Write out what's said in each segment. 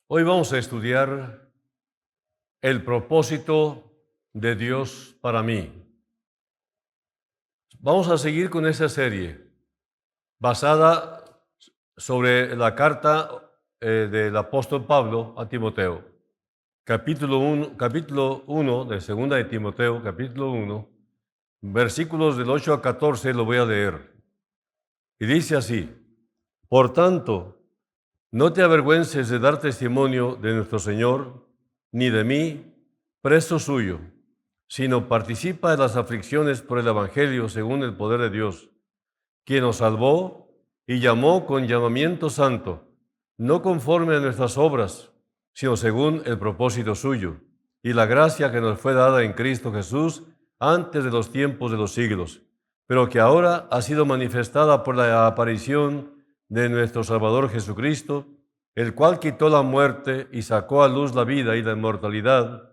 Hoy vamos a estudiar el propósito de Dios para mí. Vamos a seguir con esa serie basada sobre la carta del apóstol Pablo a Timoteo. Capítulo 1 de Segunda de Timoteo, capítulo 1, versículos del 8 a 14 lo voy a leer. Y dice así: Por tanto, no te avergüences de dar testimonio de nuestro Señor, ni de mí, preso suyo, sino participa de las aflicciones por el Evangelio según el poder de Dios, quien nos salvó y llamó con llamamiento santo, no conforme a nuestras obras, sino según el propósito suyo, y la gracia que nos fue dada en Cristo Jesús antes de los tiempos de los siglos, pero que ahora ha sido manifestada por la aparición de nuestro Salvador Jesucristo, el cual quitó la muerte y sacó a luz la vida y la inmortalidad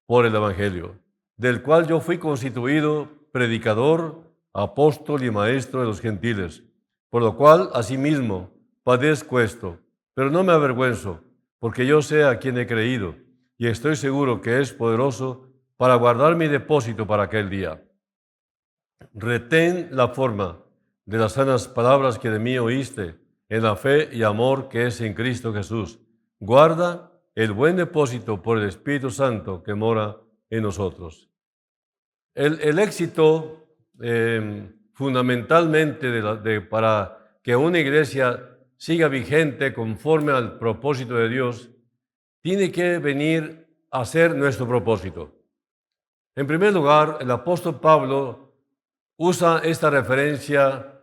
por el Evangelio, del cual yo fui constituido predicador, apóstol y maestro de los gentiles, por lo cual asimismo padezco esto, pero no me avergüenzo, porque yo sé a quien he creído, y estoy seguro que es poderoso para guardar mi depósito para aquel día. Retén la forma de las sanas palabras que de mí oíste, en la fe y amor que es en Cristo Jesús. Guarda el buen depósito por el Espíritu Santo que mora en nosotros. El éxito fundamentalmente para que una iglesia siga vigente conforme al propósito de Dios, tiene que venir a ser nuestro propósito. En primer lugar, el apóstol Pablo usa esta referencia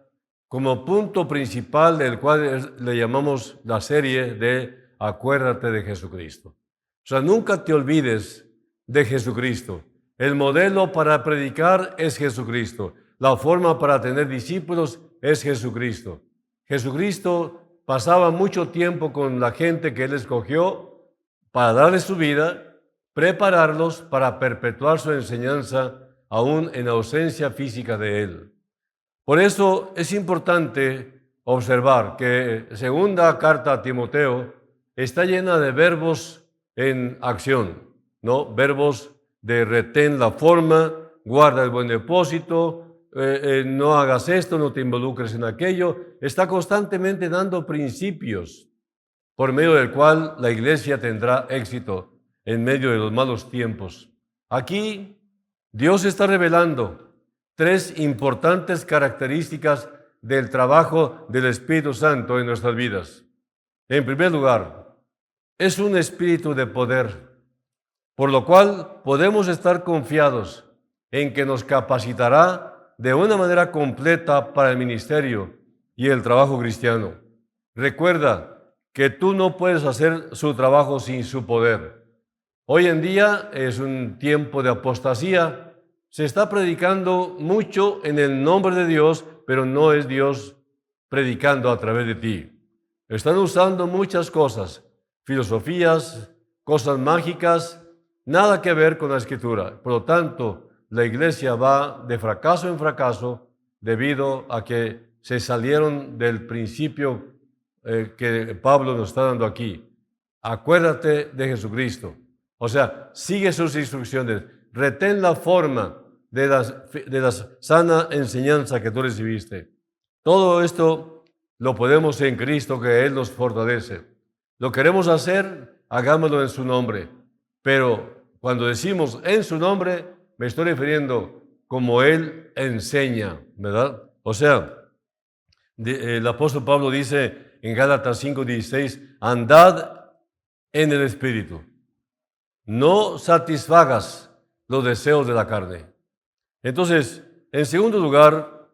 como punto principal del cual le llamamos la serie de Acuérdate de Jesucristo. O sea, nunca te olvides de Jesucristo. El modelo para predicar es Jesucristo. La forma para tener discípulos es Jesucristo. Jesucristo pasaba mucho tiempo con la gente que Él escogió para darles su vida, prepararlos para perpetuar su enseñanza aún en ausencia física de Él. Por eso es importante observar que segunda carta a Timoteo está llena de verbos en acción, ¿no? Verbos de retén la forma, guarda el buen depósito, no hagas esto, no te involucres en aquello. Está constantemente dando principios por medio del cual la iglesia tendrá éxito en medio de los malos tiempos. Aquí Dios está revelando tres importantes características del trabajo del Espíritu Santo en nuestras vidas. En primer lugar, es un espíritu de poder, por lo cual podemos estar confiados en que nos capacitará de una manera completa para el ministerio y el trabajo cristiano. Recuerda que tú no puedes hacer su trabajo sin su poder. Hoy en día es un tiempo de apostasía. Se está predicando mucho en el nombre de Dios, pero no es Dios predicando a través de ti. Están usando muchas cosas, filosofías, cosas mágicas, nada que ver con la Escritura. Por lo tanto, la iglesia va de fracaso en fracaso debido a que se salieron del principio que Pablo nos está dando aquí. Acuérdate de Jesucristo. O sea, sigue sus instrucciones. Retén la forma de la sana enseñanza que tú recibiste. Todo esto lo podemos en Cristo, que Él nos fortalece. Lo queremos hacer, hagámoslo en su nombre. Pero cuando decimos en su nombre, me estoy refiriendo como Él enseña, ¿verdad? O sea, el apóstol Pablo dice en Gálatas 5:16, andad en el Espíritu. No satisfagas los deseos de la carne. Entonces, en segundo lugar,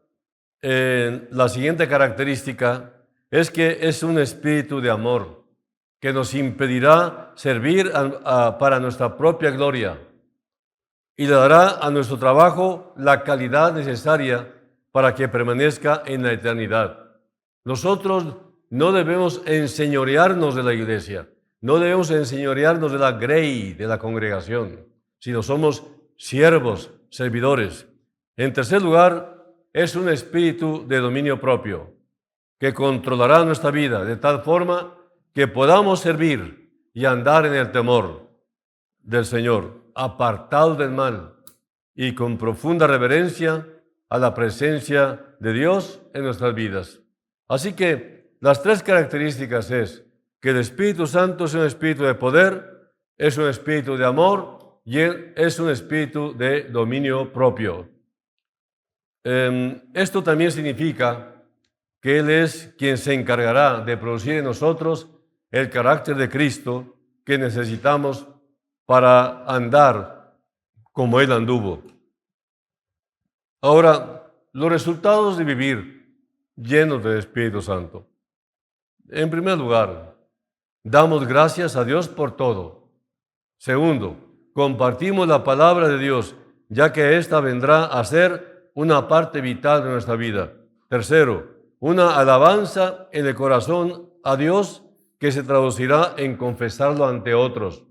la siguiente característica es que es un espíritu de amor que nos impedirá servir para nuestra propia gloria y le dará a nuestro trabajo la calidad necesaria para que permanezca en la eternidad. Nosotros no debemos enseñorearnos de la iglesia, no debemos enseñorearnos de la grey, de la congregación, sino somos siervos, servidores. En tercer lugar, es un espíritu de dominio propio que controlará nuestra vida de tal forma que podamos servir y andar en el temor del Señor, apartados del mal y con profunda reverencia a la presencia de Dios en nuestras vidas. Así que las tres características es que el Espíritu Santo es un espíritu de poder, es un espíritu de amor y es un espíritu de dominio propio. Esto también significa que Él es quien se encargará de producir en nosotros el carácter de Cristo que necesitamos para andar como Él anduvo. Ahora, los resultados de vivir llenos del Espíritu Santo. En primer lugar, damos gracias a Dios por todo. Segundo, compartimos la palabra de Dios, ya que ésta vendrá a ser una parte vital de nuestra vida. Tercero, una alabanza en el corazón a Dios que se traducirá en confesarlo ante otros.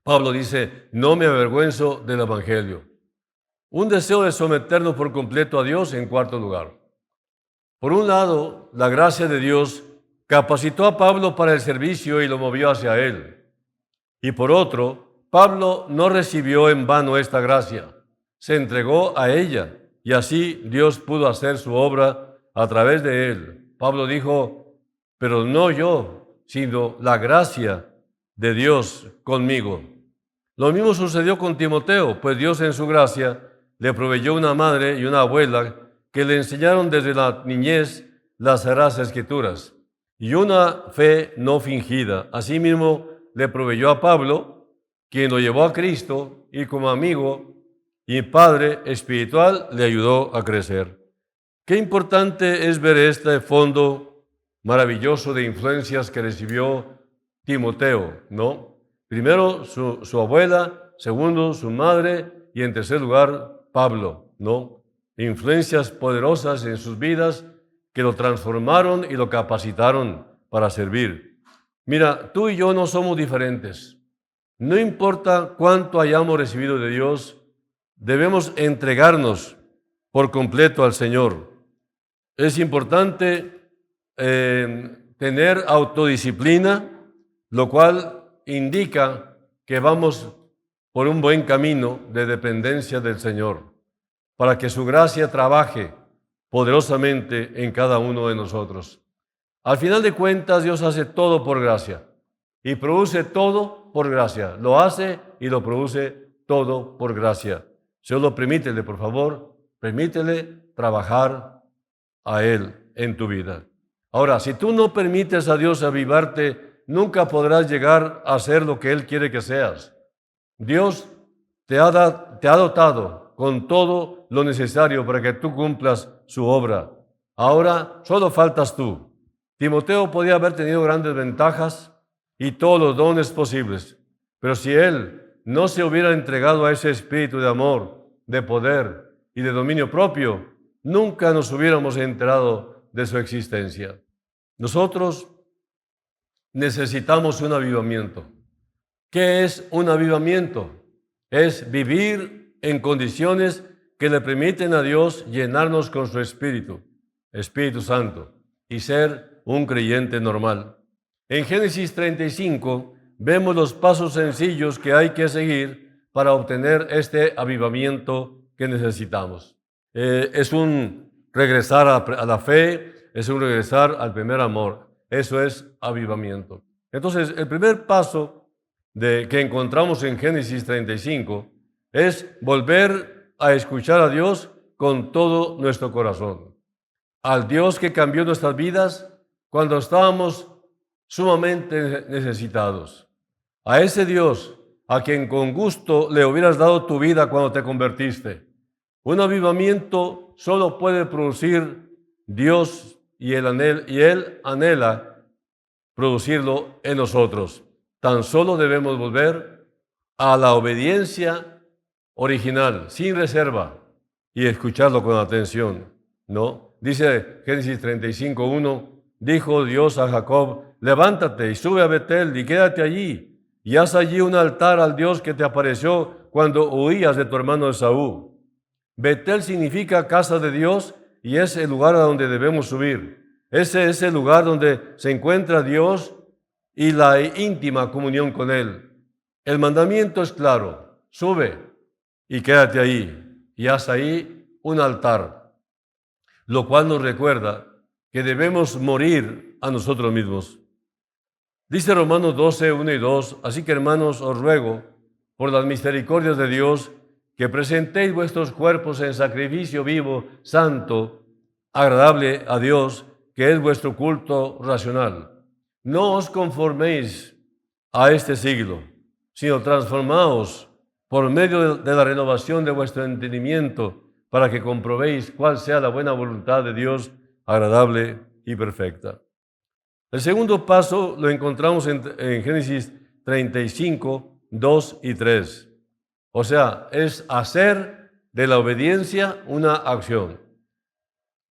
Pablo dice, no me avergüenzo del Evangelio. Un deseo de someternos por completo a Dios en cuarto lugar. Por un lado, la gracia de Dios capacitó a Pablo para el servicio y lo movió hacia él. Y por otro, Pablo no recibió en vano esta gracia, se entregó a ella y así Dios pudo hacer su obra a través de él. Pablo dijo, pero no yo, sino la gracia de Dios conmigo. Lo mismo sucedió con Timoteo, pues Dios en su gracia le proveyó una madre y una abuela que le enseñaron desde la niñez las Sagradas Escrituras y una fe no fingida. Asimismo, le proveyó a Pablo, quien lo llevó a Cristo y como amigo y padre espiritual le ayudó a crecer. Qué importante es ver este fondo maravilloso de influencias que recibió Timoteo, ¿no? Primero su abuela, segundo su madre y en tercer lugar Pablo, ¿no? Influencias poderosas en sus vidas que lo transformaron y lo capacitaron para servir. Mira, tú y yo no somos diferentes. No importa cuánto hayamos recibido de Dios, debemos entregarnos por completo al Señor. Es importante tener autodisciplina, lo cual indica que vamos por un buen camino de dependencia del Señor, para que su gracia trabaje poderosamente en cada uno de nosotros. Al final de cuentas, Dios hace todo por gracia y produce todo por gracia. Lo hace y lo produce todo por gracia. Solo permítele, por favor, permítele trabajar a Él en tu vida. Ahora, si tú no permites a Dios avivarte, nunca podrás llegar a ser lo que Él quiere que seas. Dios te ha dotado con todo lo necesario para que tú cumplas su obra. Ahora solo faltas tú. Timoteo podía haber tenido grandes ventajas y todos los dones posibles, pero si él no se hubiera entregado a ese espíritu de amor, de poder y de dominio propio, nunca nos hubiéramos enterado de su existencia. Nosotros necesitamos un avivamiento. ¿Qué es un avivamiento? Es vivir en condiciones que le permiten a Dios llenarnos con su Espíritu Santo, y ser un creyente normal. En Génesis 35 vemos los pasos sencillos que hay que seguir para obtener este avivamiento que necesitamos. Es un regresar a la fe, es un regresar al primer amor. Eso es avivamiento. Entonces, el primer paso que encontramos en Génesis 35 es volver a escuchar a Dios con todo nuestro corazón. Al Dios que cambió nuestras vidas cuando estábamos sumamente necesitados. A ese Dios a quien con gusto le hubieras dado tu vida cuando te convertiste. Un avivamiento solo puede producir Dios y Él anhela producirlo en nosotros. Tan solo debemos volver a la obediencia original, sin reserva, y escucharlo con atención, ¿no? Dice Génesis 35:1, dijo Dios a Jacob, levántate y sube a Betel y quédate allí, y haz allí un altar al Dios que te apareció cuando huías de tu hermano Esaú. Betel significa casa de Dios y es el lugar a donde debemos subir. Ese es el lugar donde se encuentra Dios y la íntima comunión con Él. El mandamiento es claro: sube y quédate ahí, y haz ahí un altar, lo cual nos recuerda que debemos morir a nosotros mismos. Dice Romanos 12, 1 y 2, así que hermanos, os ruego, por las misericordias de Dios, que presentéis vuestros cuerpos en sacrificio vivo, santo, agradable a Dios, que es vuestro culto racional. No os conforméis a este siglo, sino transformaos por medio de la renovación de vuestro entendimiento, para que comprobéis cuál sea la buena voluntad de Dios, agradable y perfecta. El segundo paso lo encontramos en Génesis 35, 2 y 3. O sea, es hacer de la obediencia una acción.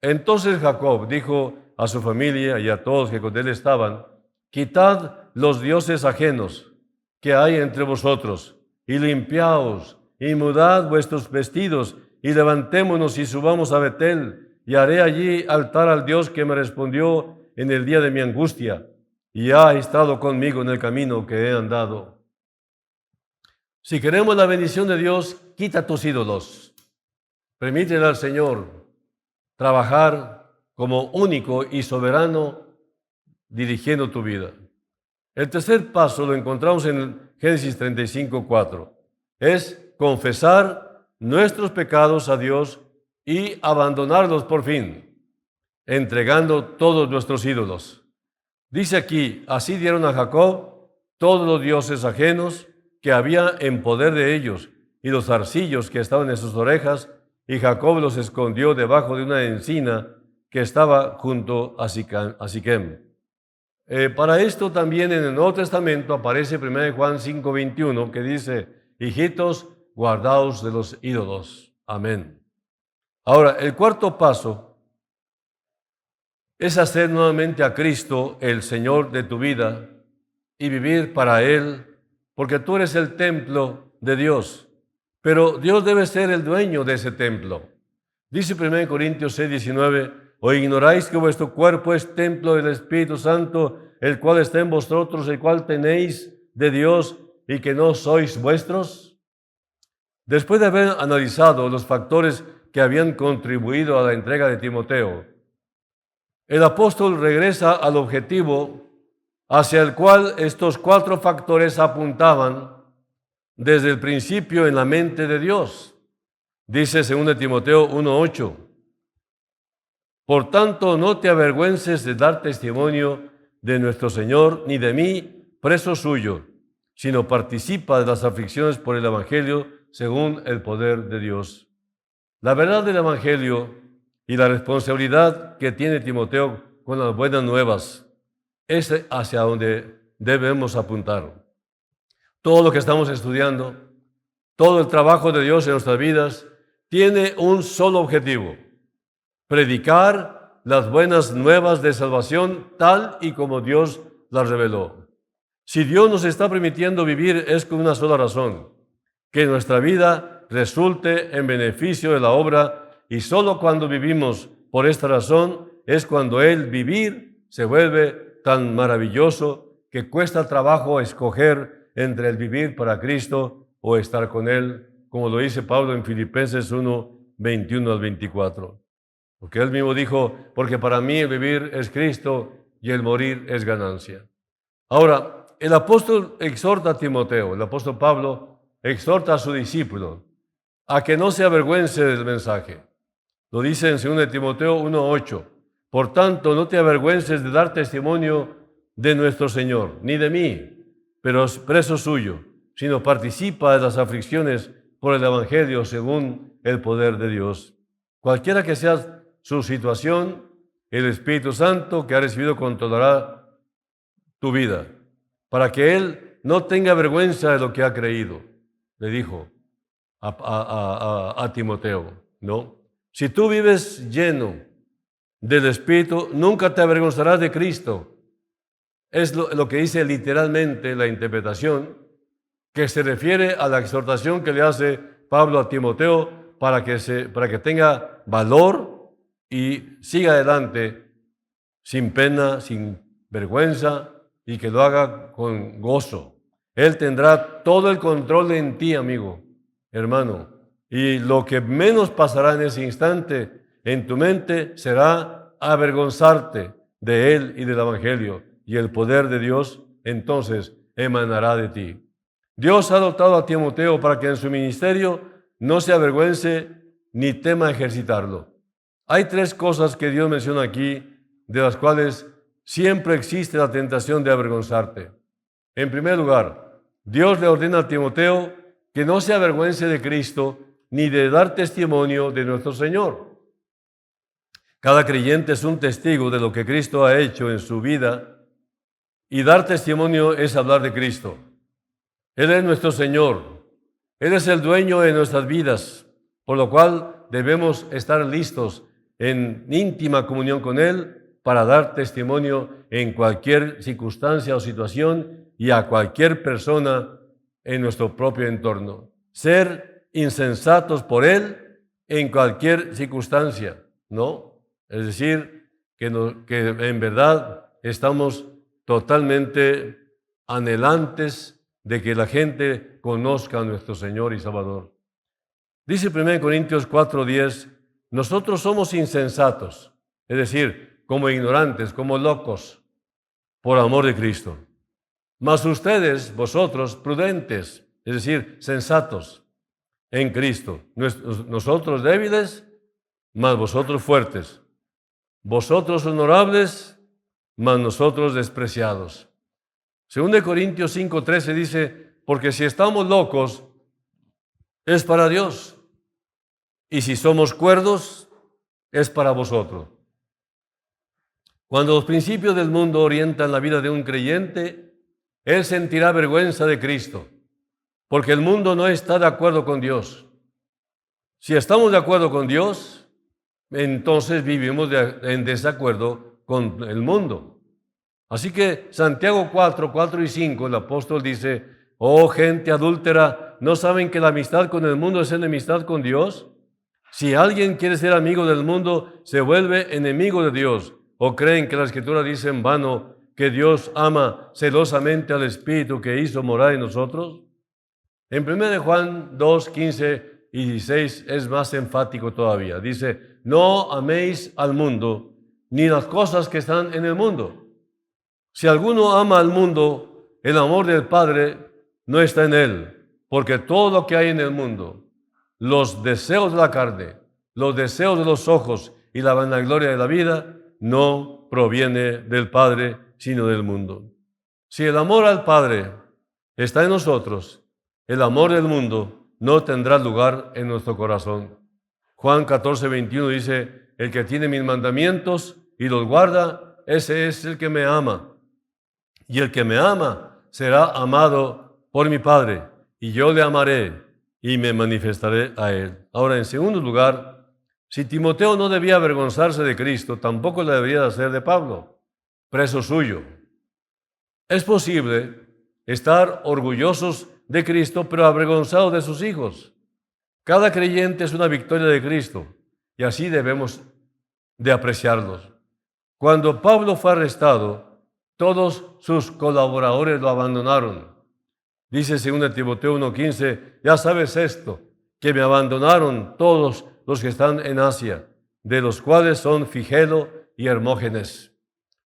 Entonces Jacob dijo a su familia y a todos que con él estaban: quitad los dioses ajenos que hay entre vosotros, y limpiaos, y mudad vuestros vestidos, y levantémonos y subamos a Betel, y haré allí altar al Dios que me respondió en el día de mi angustia, y ha estado conmigo en el camino que he andado. Si queremos la bendición de Dios, quita tus ídolos. Permítele al Señor trabajar como único y soberano, dirigiendo tu vida. El tercer paso lo encontramos en Génesis 35, 4. Es confesar nuestros pecados a Dios y abandonarlos por fin, entregando todos nuestros ídolos. Dice aquí: así dieron a Jacob todos los dioses ajenos que había en poder de ellos, y los zarcillos que estaban en sus orejas, y Jacob los escondió debajo de una encina que estaba junto a Siquem. Para esto también en el Nuevo Testamento aparece 1 Juan 5:21, que dice: hijitos, guardaos de los ídolos. Amén. Ahora, el cuarto paso es hacer nuevamente a Cristo el Señor de tu vida y vivir para Él, porque tú eres el templo de Dios, pero Dios debe ser el dueño de ese templo. Dice 1 Corintios 6:19, ¿o ignoráis que vuestro cuerpo es templo del Espíritu Santo, el cual está en vosotros, el cual tenéis de Dios, y que no sois vuestros? Después de haber analizado los factores que habían contribuido a la entrega de Timoteo, el apóstol regresa al objetivo hacia el cual estos 4 factores apuntaban desde el principio en la mente de Dios. Dice 2 Timoteo 1:8, por tanto, no te avergüences de dar testimonio de nuestro Señor, ni de mí, preso suyo, sino participa de las aflicciones por el Evangelio según el poder de Dios. La verdad del Evangelio y la responsabilidad que tiene Timoteo con las buenas nuevas es hacia donde debemos apuntar. Todo lo que estamos estudiando, todo el trabajo de Dios en nuestras vidas, tiene un solo objetivo: predicar las buenas nuevas de salvación tal y como Dios las reveló. Si Dios nos está permitiendo vivir, es con una sola razón: que nuestra vida resulte en beneficio de la obra, y solo cuando vivimos por esta razón es cuando el vivir se vuelve tan maravilloso que cuesta trabajo escoger entre el vivir para Cristo o estar con Él, como lo dice Pablo en Filipenses 1, 21 al 24. Porque él mismo dijo: porque para mí el vivir es Cristo y el morir es ganancia. Ahora, el apóstol exhorta a Timoteo, el apóstol Pablo exhorta a su discípulo a que no se avergüence del mensaje. Lo dice en 2 Timoteo 1:8. Por tanto, no te avergüences de dar testimonio de nuestro Señor, ni de mí, pero preso suyo, sino participa de las aflicciones por el Evangelio según el poder de Dios. Cualquiera que sea su situación, el Espíritu Santo que ha recibido controlará tu vida, para que Él no tenga vergüenza de lo que ha creído, le dijo a Timoteo, ¿no? Si tú vives lleno del Espíritu, nunca te avergonzarás de Cristo. Es lo que dice literalmente la interpretación, que se refiere a la exhortación que le hace Pablo a Timoteo para que tenga valor y siga adelante sin pena, sin vergüenza, y que lo haga con gozo. Él tendrá todo el control en ti, amigo, hermano. Y lo que menos pasará en ese instante en tu mente será avergonzarte de Él y del Evangelio. Y el poder de Dios entonces emanará de ti. Dios ha dotado a Timoteo para que en su ministerio no se avergüence ni tema ejercitarlo. Hay tres cosas que Dios menciona aquí, de las cuales siempre existe la tentación de avergonzarte. En primer lugar, Dios le ordena a Timoteo que no se avergüence de Cristo ni de dar testimonio de nuestro Señor. Cada creyente es un testigo de lo que Cristo ha hecho en su vida y dar testimonio es hablar de Cristo. Él es nuestro Señor. Él es el dueño de nuestras vidas, por lo cual debemos estar listos en íntima comunión con Él para dar testimonio en cualquier circunstancia o situación y a cualquier persona en nuestro propio entorno. Ser insensatos por Él en cualquier circunstancia, ¿no? Es decir, que en verdad estamos totalmente anhelantes de que la gente conozca a nuestro Señor y Salvador. Dice 1 Corintios 4:10, nosotros somos insensatos, es decir, como ignorantes, como locos, por amor de Cristo. Mas ustedes, vosotros, prudentes, es decir, sensatos en Cristo. Nosotros débiles, mas vosotros fuertes. Vosotros honorables, mas nosotros despreciados. 2 Corintios 5:13 dice, porque si estamos locos, es para Dios. Y si somos cuerdos, es para vosotros. Cuando los principios del mundo orientan la vida de un creyente, él sentirá vergüenza de Cristo, porque el mundo no está de acuerdo con Dios. Si estamos de acuerdo con Dios, entonces vivimos en desacuerdo con el mundo. Así que Santiago 4 y 5, el apóstol dice, oh gente adúltera, ¿no saben que la amistad con el mundo es enemistad con Dios? Si alguien quiere ser amigo del mundo, se vuelve enemigo de Dios. ¿O creen que la Escritura dice en vano que Dios ama celosamente al Espíritu que hizo morar en nosotros? En 1 Juan 2, 15 y 16 es más enfático todavía. Dice, no améis al mundo, ni las cosas que están en el mundo. Si alguno ama al mundo, el amor del Padre no está en él, porque todo lo que hay en el mundo, los deseos de la carne, los deseos de los ojos y la vanagloria de la vida, no proviene del Padre, sino del mundo. Si el amor al Padre está en nosotros, el amor del mundo no tendrá lugar en nuestro corazón. Juan 14:21 dice, el que tiene mis mandamientos y los guarda, ese es el que me ama. Y el que me ama será amado por mi Padre, y yo le amaré y me manifestaré a él. Ahora, en segundo lugar, si Timoteo no debía avergonzarse de Cristo, tampoco lo debería hacer de Pablo, preso suyo. Es posible estar orgullosos de Cristo, pero avergonzados de sus hijos. Cada creyente es una victoria de Cristo, y así debemos de apreciarlos. Cuando Pablo fue arrestado, todos sus colaboradores lo abandonaron. Dice 2 Timoteo 1:15, ya sabes esto, que me abandonaron todos los que están en Asia, de los cuales son Figelo y Hermógenes.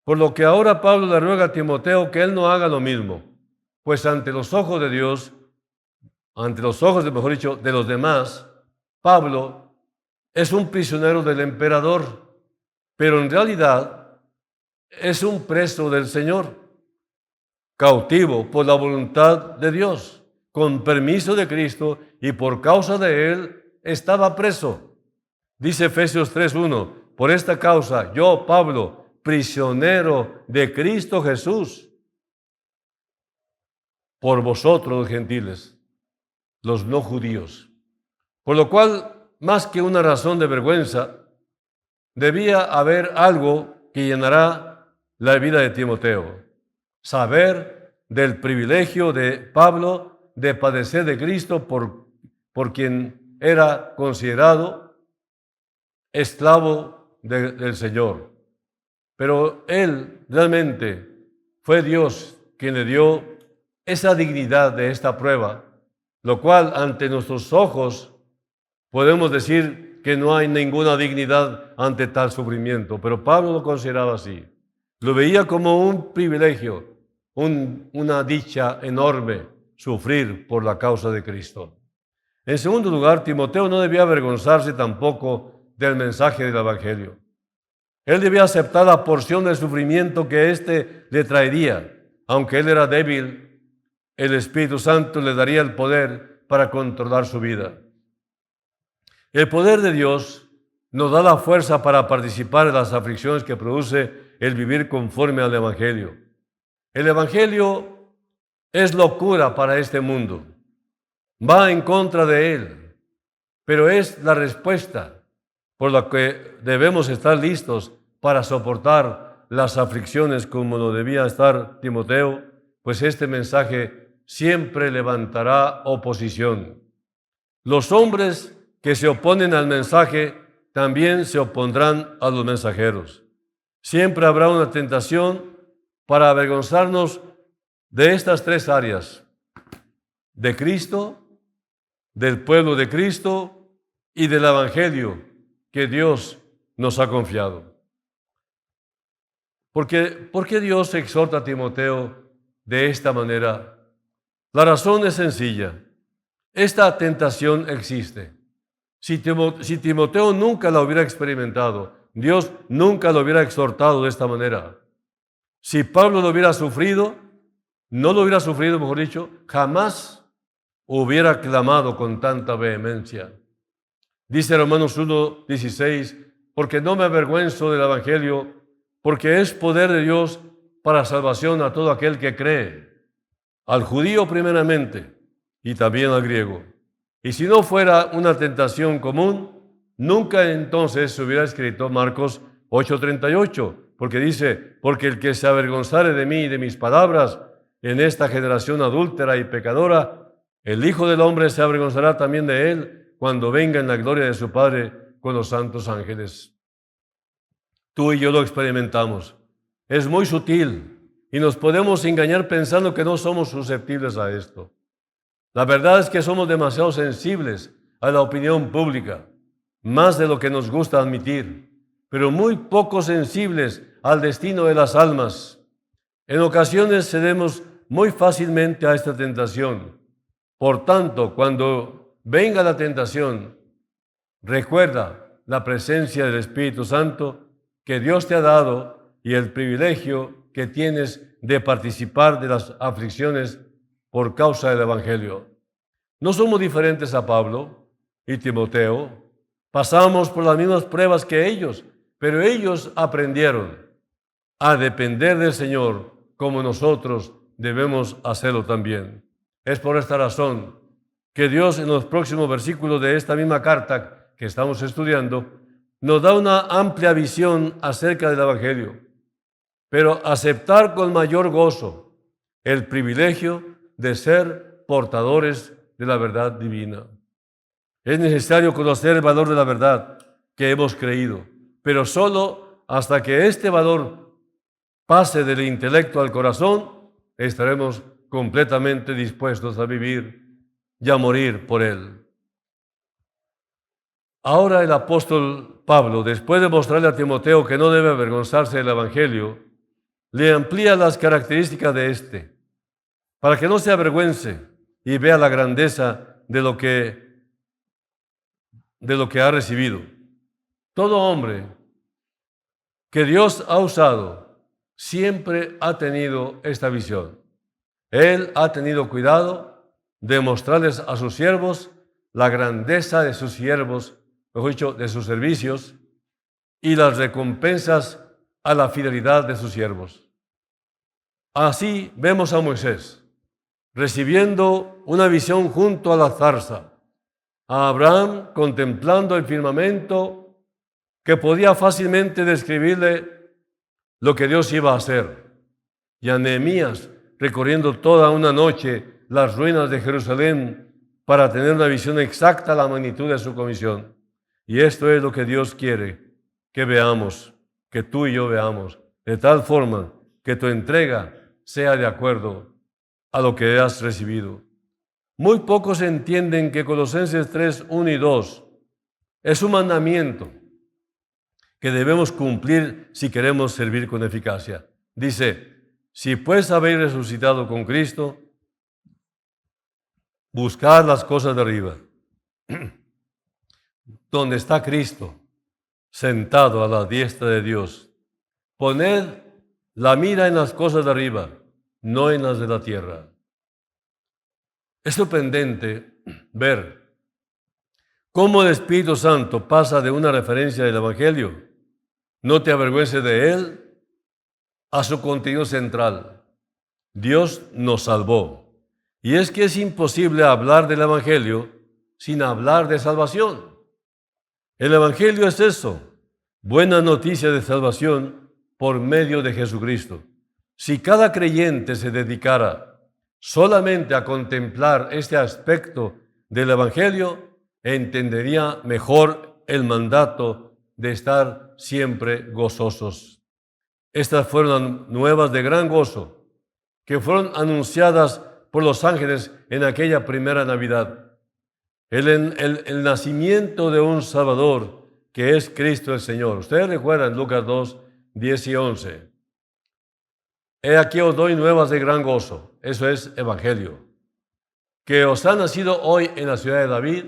Por lo que ahora Pablo le ruega a Timoteo que él no haga lo mismo, pues ante los ojos de Dios, ante los ojos, mejor dicho, de los demás, Pablo es un prisionero del emperador, pero en realidad es un preso del Señor, cautivo por la voluntad de Dios, con permiso de Cristo, y por causa de él estaba preso. Dice Efesios 3:1, por esta causa yo, Pablo, prisionero de Cristo Jesús, por vosotros los gentiles, los no judíos. Por lo cual, más que una razón de vergüenza, debía haber algo que llenará la vida de Timoteo. Saber del privilegio de Pablo de padecer de Cristo por quien era considerado esclavo del Señor. Pero él realmente fue Dios quien le dio esa dignidad de esta prueba, lo cual ante nuestros ojos podemos decir que no hay ninguna dignidad ante tal sufrimiento, pero Pablo lo consideraba así. Lo veía como un privilegio, una dicha enorme sufrir por la causa de Cristo. En segundo lugar, Timoteo no debía avergonzarse tampoco del mensaje del Evangelio. Él debía aceptar la porción del sufrimiento que éste le traería. Aunque él era débil, el Espíritu Santo le daría el poder para controlar su vida. El poder de Dios nos da la fuerza para participar en las aflicciones que produce el vivir conforme al Evangelio. El Evangelio es locura para este mundo. Va en contra de él, pero es la respuesta por la que debemos estar listos para soportar las aflicciones como lo debía estar Timoteo, pues este mensaje siempre levantará oposición. Los hombres que se oponen al mensaje también se opondrán a los mensajeros. Siempre habrá una tentación para avergonzarnos de estas tres áreas: de Cristo, del pueblo de Cristo y del Evangelio que Dios nos ha confiado. ¿Por qué Dios exhorta a Timoteo de esta manera? La razón es sencilla. Esta tentación existe. Si Timoteo nunca la hubiera experimentado, Dios nunca lo hubiera exhortado de esta manera. Si Pablo lo hubiera sufrido, no lo hubiera sufrido, mejor dicho, jamás hubiera clamado con tanta vehemencia. Dice Romanos 1:16, porque no me avergüenzo del Evangelio, porque es poder de Dios para salvación a todo aquel que cree, al judío primeramente y también al griego. Y si no fuera una tentación común, nunca entonces se hubiera escrito Marcos 8:38, porque dice, porque el que se avergonzare de mí y de mis palabras en esta generación adúltera y pecadora, el Hijo del Hombre se avergonzará también de él cuando venga en la gloria de su Padre con los santos ángeles. Tú y yo lo experimentamos. Es muy sutil y nos podemos engañar pensando que no somos susceptibles a esto. La verdad es que somos demasiado sensibles a la opinión pública, más de lo que nos gusta admitir, pero muy poco sensibles al destino de las almas. En ocasiones cedemos muy fácilmente a esta tentación. Por tanto, cuando venga la tentación, recuerda la presencia del Espíritu Santo que Dios te ha dado y el privilegio que tienes de participar de las aflicciones por causa del Evangelio. No somos diferentes a Pablo y Timoteo. Pasamos por las mismas pruebas que ellos, pero ellos aprendieron a depender del Señor como nosotros debemos hacerlo también. Es por esta razón que Dios en los próximos versículos de esta misma carta que estamos estudiando nos da una amplia visión acerca del Evangelio, pero aceptar con mayor gozo el privilegio de ser portadores de la verdad divina. Es necesario conocer el valor de la verdad que hemos creído, pero solo hasta que este valor pase del intelecto al corazón, estaremos completamente dispuestos a vivir y a morir por él. Ahora el apóstol Pablo, después de mostrarle a Timoteo que no debe avergonzarse del Evangelio, le amplía las características de éste, para que no se avergüence y vea la grandeza de lo que ha recibido. Todo hombre que Dios ha usado siempre ha tenido esta visión. Él ha tenido cuidado de mostrarles a sus siervos la grandeza de sus siervos, mejor dicho, de sus servicios, y las recompensas a la fidelidad de sus siervos. Así vemos a Moisés recibiendo una visión junto a la zarza, a Abraham contemplando el firmamento que podía fácilmente describirle lo que Dios iba a hacer, y a Nehemías recorriendo toda una noche las ruinas de Jerusalén para tener una visión exacta de la magnitud de su comisión. Y esto es lo que Dios quiere que veamos, que tú y yo veamos, de tal forma que tu entrega sea de acuerdo a lo que has recibido. Muy pocos entienden que Colosenses 3, 1 y 2 es un mandamiento que debemos cumplir si queremos servir con eficacia. Dice, si pues habéis resucitado con Cristo, buscad las cosas de arriba, donde está Cristo, sentado a la diestra de Dios. Poned la mira en las cosas de arriba, no en las de la tierra. Es sorprendente ver cómo el Espíritu Santo pasa de una referencia del Evangelio, no te avergüences de él, a su contenido central. Dios nos salvó. Y es que es imposible hablar del Evangelio sin hablar de salvación. El Evangelio es eso, buena noticia de salvación por medio de Jesucristo. Si cada creyente se dedicara solamente a contemplar este aspecto del Evangelio, entendería mejor el mandato de estar siempre gozosos. Estas fueron las nuevas de gran gozo que fueron anunciadas por los ángeles en aquella primera Navidad. El nacimiento de un Salvador que es Cristo el Señor. Ustedes recuerdan Lucas 2, 10 y 11. He aquí os doy nuevas de gran gozo. Eso es Evangelio. Que os ha nacido hoy en la ciudad de David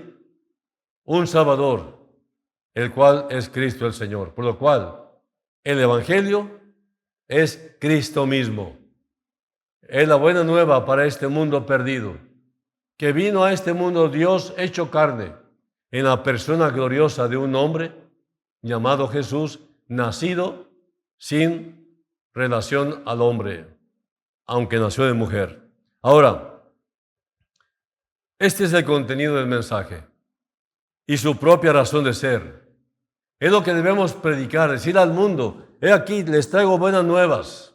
un Salvador, el cual es Cristo el Señor. Por lo cual, el Evangelio es Cristo mismo. Es la buena nueva para este mundo perdido, que vino a este mundo Dios hecho carne, en la persona gloriosa de un hombre llamado Jesús, nacido sin relación al hombre, aunque nació de mujer. Ahora, este es el contenido del mensaje y su propia razón de ser. Es lo que debemos predicar, decir al mundo, he aquí, les traigo buenas nuevas.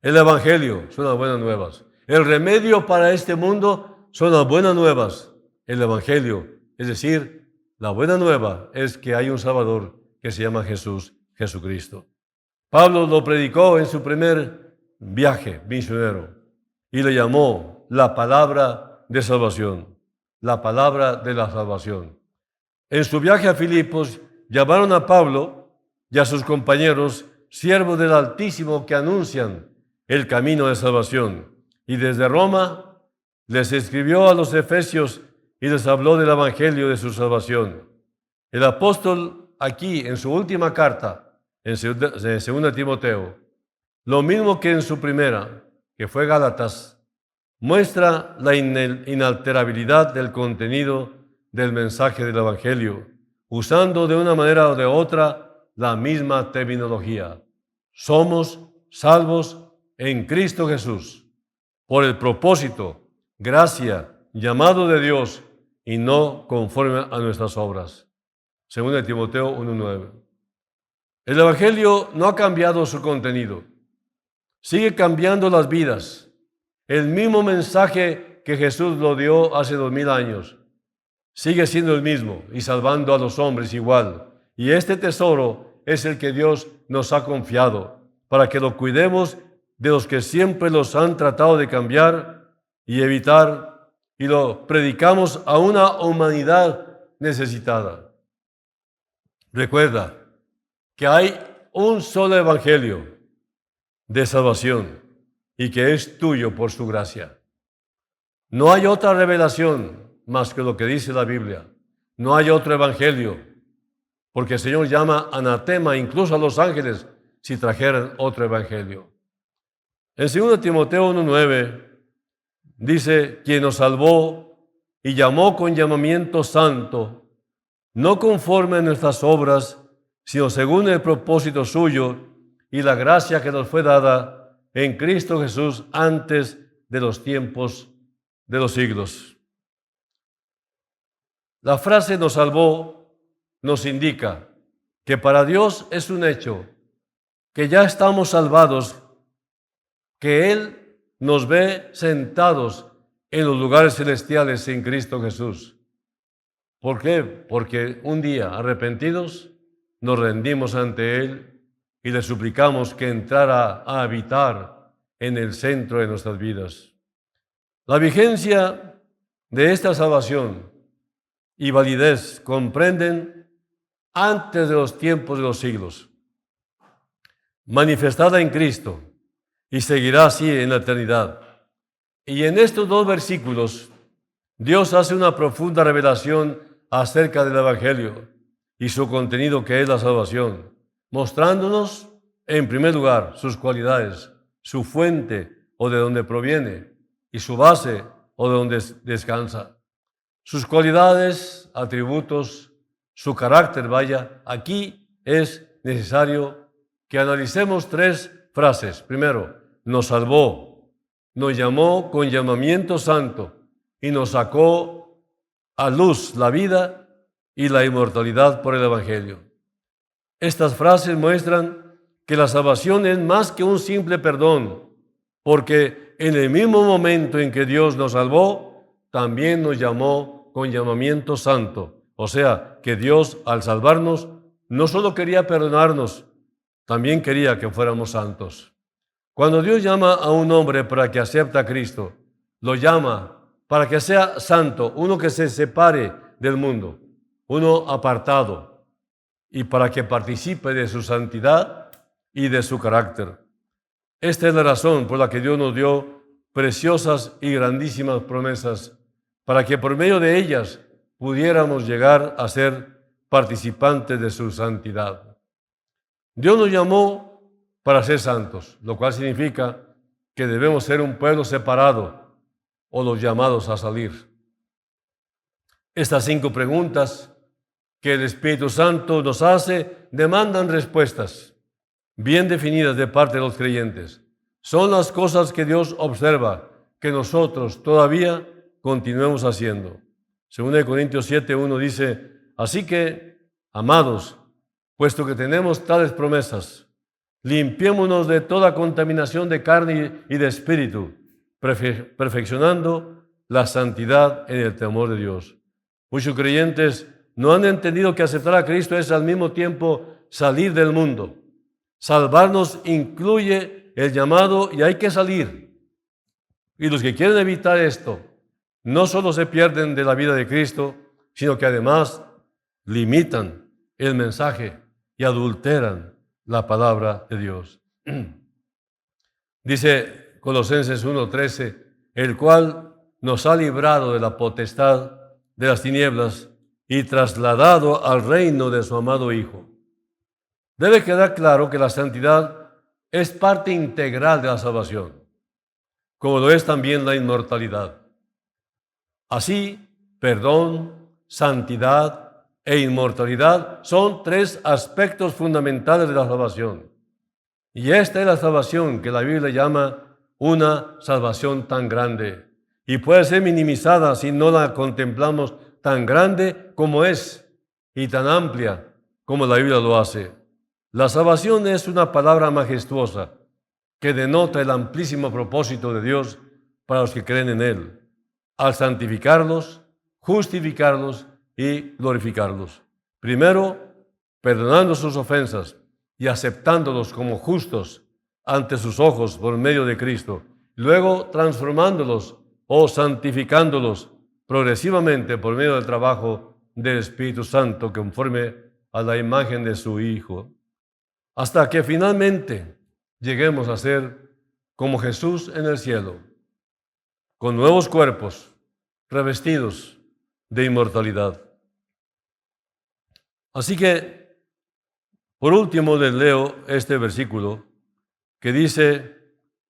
El Evangelio son las buenas nuevas. El remedio para este mundo son las buenas nuevas. El Evangelio, es decir, la buena nueva es que hay un Salvador que se llama Jesús, Jesucristo. Pablo lo predicó en su primer viaje misionero y le llamó la palabra de salvación, la palabra de la salvación. En su viaje a Filipos llamaron a Pablo y a sus compañeros siervos del Altísimo que anuncian el camino de salvación. Y desde Roma les escribió a los efesios y les habló del Evangelio de su salvación. El apóstol aquí, en su última carta, en 2 Timoteo, lo mismo que en su primera, que fue Gálatas, muestra la inalterabilidad del contenido del mensaje del Evangelio, usando de una manera o de otra la misma terminología. Somos salvos en Cristo Jesús, por el propósito, gracia, llamado de Dios, y no conforme a nuestras obras. 2 Timoteo 1:9. El Evangelio no ha cambiado su contenido, sigue cambiando las vidas. El mismo mensaje que Jesús lo dio hace 2000 años, sigue siendo el mismo y salvando a los hombres igual. Y este tesoro es el que Dios nos ha confiado para que lo cuidemos de los que siempre los han tratado de cambiar y evitar, y lo predicamos a una humanidad necesitada. Recuerda que hay un solo evangelio de salvación y que es tuyo por su gracia. No hay otra revelación más que lo que dice la Biblia. No hay otro evangelio, porque el Señor llama anatema incluso a los ángeles si trajeran otro evangelio. En 2 Timoteo 1:9 dice, quien nos salvó y llamó con llamamiento santo, no conforme a nuestras obras, sino según el propósito suyo y la gracia que nos fue dada en Cristo Jesús antes de los tiempos de los siglos. La frase nos salvó nos indica que para Dios es un hecho que ya estamos salvados, que Él nos ve sentados en los lugares celestiales en Cristo Jesús. ¿Por qué? Porque un día, arrepentidos, nos rendimos ante Él y le suplicamos que entrara a habitar en el centro de nuestras vidas. La vigencia de esta salvación y validez comprenden antes de los tiempos de los siglos, manifestada en Cristo, y seguirá así en la eternidad. Y en estos dos versículos, Dios hace una profunda revelación acerca del Evangelio y su contenido, que es la salvación, mostrándonos, en primer lugar, sus cualidades, su fuente o de donde proviene, y su base o de donde descansa. Sus cualidades, atributos, su carácter, vaya, aquí es necesario que analicemos tres frases. Primero, nos salvó, nos llamó con llamamiento santo y nos sacó a luz la vida y la inmortalidad por el Evangelio. Estas frases muestran que la salvación es más que un simple perdón, porque en el mismo momento en que Dios nos salvó, también nos llamó con llamamiento santo. O sea, que Dios, al salvarnos, no solo quería perdonarnos, también quería que fuéramos santos. Cuando Dios llama a un hombre para que acepte a Cristo, lo llama para que sea santo, uno que se separe del mundo, uno apartado, y para que participe de su santidad y de su carácter. Esta es la razón por la que Dios nos dio preciosas y grandísimas promesas, para que por medio de ellas pudiéramos llegar a ser participantes de su santidad. Dios nos llamó para ser santos, lo cual significa que debemos ser un pueblo separado o los llamados a salir. Estas 5 preguntas que el Espíritu Santo nos hace demandan respuestas bien definidas de parte de los creyentes. Son las cosas que Dios observa que nosotros todavía continuemos haciendo. Según de Corintios 7:1 dice, así que, amados, puesto que tenemos tales promesas, limpiémonos de toda contaminación de carne y de espíritu, perfeccionando la santidad en el temor de Dios. Muchos creyentes no han entendido que aceptar a Cristo es al mismo tiempo salir del mundo. Salvarnos incluye el llamado y hay que salir. Y los que quieren evitar esto no solo se pierden de la vida de Cristo, sino que además limitan el mensaje y adulteran la palabra de Dios. Dice Colosenses 1:13, el cual nos ha librado de la potestad de las tinieblas y trasladado al reino de su amado Hijo. Debe quedar claro que la santidad es parte integral de la salvación, como lo es también la inmortalidad. Así, perdón, santidad e inmortalidad son 3 aspectos fundamentales de la salvación. Y esta es la salvación que la Biblia llama una salvación tan grande. Y puede ser minimizada si no la contemplamos tan grande como es y tan amplia como la Biblia lo hace. La salvación es una palabra majestuosa que denota el amplísimo propósito de Dios para los que creen en Él, al santificarlos, justificarlos y glorificarlos. Primero, perdonando sus ofensas y aceptándolos como justos ante sus ojos por medio de Cristo. Luego, transformándolos o santificándolos progresivamente por medio del trabajo del Espíritu Santo conforme a la imagen de su Hijo, hasta que finalmente lleguemos a ser como Jesús en el cielo, con nuevos cuerpos revestidos de inmortalidad. Así que, por último, les leo este versículo que dice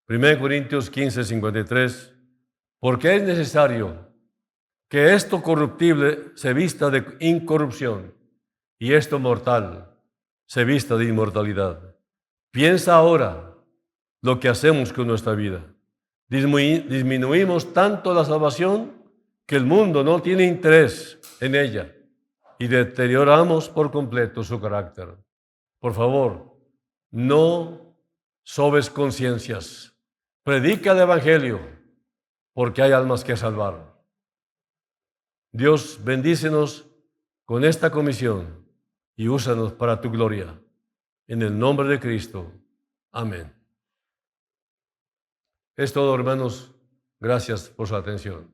1 Corintios 15:53, porque es necesario que esto corruptible se vista de incorrupción y esto mortal se vista de inmortalidad. Piensa ahora lo que hacemos con nuestra vida. Disminuimos tanto la salvación que el mundo no tiene interés en ella y deterioramos por completo su carácter. Por favor, no sobes conciencias. Predica el Evangelio porque hay almas que salvar. Dios, bendícenos con esta comisión y úsanos para tu gloria. En el nombre de Cristo. Amén. Es todo, hermanos. Gracias por su atención.